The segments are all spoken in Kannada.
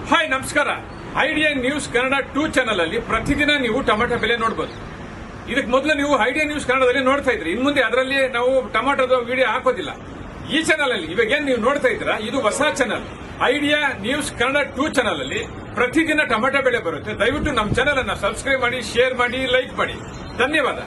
ಹಾಯ್ ನಮಸ್ಕಾರ. ಐಡಿಯಾ ನ್ಯೂಸ್ ಕನ್ನಡ 2 ಚಾನೆಲ್ ಅಲ್ಲಿ ಪ್ರತಿದಿನ ನೀವು ಟೊಮೆಟೊ ಬೆಲೆ ನೋಡಬಹುದು. ಇದಕ್ಕೆ ಮೊದಲು ನೀವು ಐಡಿಯಾ ನ್ಯೂಸ್ ಕನ್ನಡದಲ್ಲಿ ನೋಡ್ತಾ ಇದ್ರಿ. ಇನ್ನು ಮುಂದೆ ಅದರಲ್ಲಿ ನಾವು ಟೊಮೆಟೊದ ವಿಡಿಯೋ ಹಾಕೋದಿಲ್ಲ. ಈ ಚಾನೆಲ್ ಅಲ್ಲಿ ಇವಾಗ ಏನ್ ನೀವು ನೋಡ್ತಾ ಇದ್ದೀರಾ, ಇದು ಹೊಸ channel idea news Kannada 2 channel ಅಲ್ಲಿ ಪ್ರತಿದಿನ ಟೊಮೆಟೊ ಬೆಲೆ ಬರುತ್ತೆ. ದಯವಿಟ್ಟು ನಮ್ಮ ಚಾನೆಲ್ ಅನ್ನು ಸಬ್ಸ್ಕ್ರೈಬ್ ಮಾಡಿ, ಶೇರ್ ಮಾಡಿ, ಲೈಕ್ ಮಾಡಿ. ಧನ್ಯವಾದ.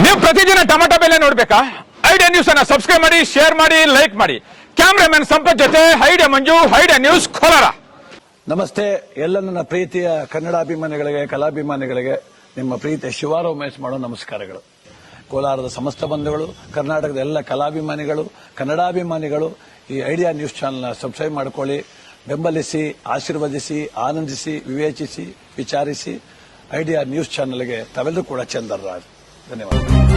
ನೀವು ಪ್ರತಿದಿನ ಟೊಮೆಟೊ ಬೆಲೆ ನೋಡ್ಬೇಕಾ? ಐಡಿಯಾ ನ್ಯೂಸ್ ಅನ್ನ ಸಬ್ಸ್ಕ್ರೈಬ್ ಮಾಡಿ, ಶೇರ್ ಮಾಡಿ, ಲೈಕ್ ಮಾಡಿ. ಕ್ಯಾಮ್ರಾಮನ್ ಸಂಪತ್ ಜೊತೆ ಐಡಿಯಾ ಮಂಜು, ಐಡಿಯಾ ನ್ಯೂಸ್ ಕೋಲಾರ. ನಮಸ್ತೆ ಎಲ್ಲ ನನ್ನ ಪ್ರೀತಿಯ ಕನ್ನಡಾಭಿಮಾನಿಗಳಿಗೆ, ಕಲಾಭಿಮಾನಿಗಳಿಗೆ ನಿಮ್ಮ ಪ್ರೀತಿಯ ಶಿವಾರ ಉಮೇಶ್ ಮಾಡೋ ನಮಸ್ಕಾರಗಳು. ಕೋಲಾರದ ಸಮಸ್ತ ಬಂಧುಗಳು, ಕರ್ನಾಟಕದ ಎಲ್ಲ ಕಲಾಭಿಮಾನಿಗಳು, ಕನ್ನಡಾಭಿಮಾನಿಗಳು ಈ ಐಡಿಯಾ ನ್ಯೂಸ್ ಚಾನೆಲ್ನ ಸಬ್ಸ್ಕ್ರೈಬ್ ಮಾಡಿಕೊಳ್ಳಿ, ಬೆಂಬಲಿಸಿ, ಆಶೀರ್ವದಿಸಿ, ಆನಂದಿಸಿ, ವಿವೇಚಿಸಿ, ವಿಚಾರಿಸಿ. ಐಡಿಯಾ ನ್ಯೂಸ್ ಚಾನೆಲ್ಗೆ ತಾವೆಲ್ಲರೂ ಕೂಡ ಚಂದರ್ರಾಜ್. ಧನ್ಯವಾದ.